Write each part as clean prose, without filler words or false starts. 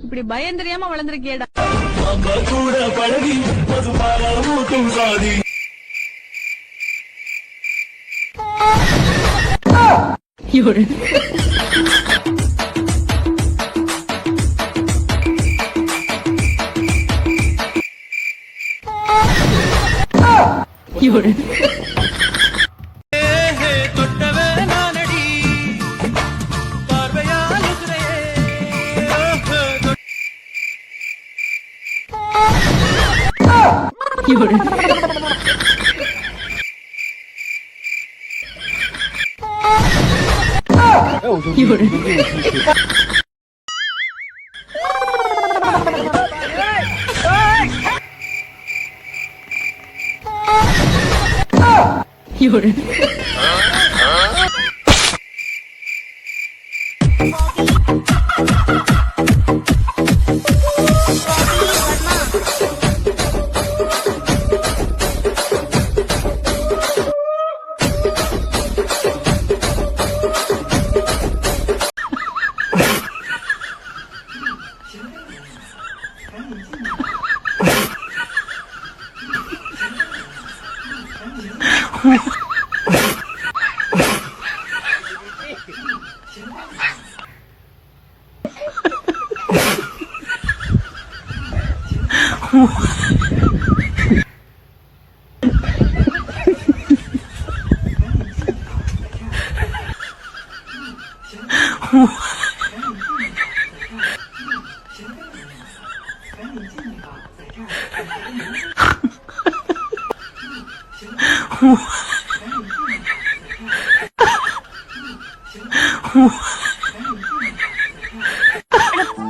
இப்படி பயம் தெரியாம வளர்ந்துருக்கேடா.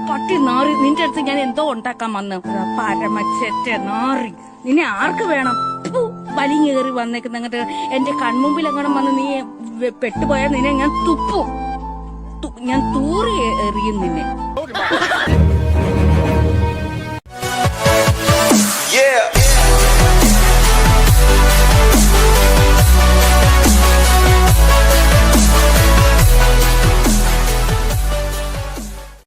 പട്ടി നാറി, നിന്റെ അടുത്ത് ഞാൻ എന്തോ ഉണ്ടാക്കാൻ വന്ന്. പരമച്ചേറ്റ നാറി, നിന്നെ ആർക്ക് വേണം? വലിഞ്ഞേറി വന്നേക്കുന്ന അങ്ങോട്ട് എന്റെ കൺമുമ്പിൽ എങ്ങോട്ടും വന്ന് നീ പെട്ടുപോയാൽ നിന്നെ ഞാൻ തുപ്പും, ഞാൻ തൂറി എറിയും നിന്നെ.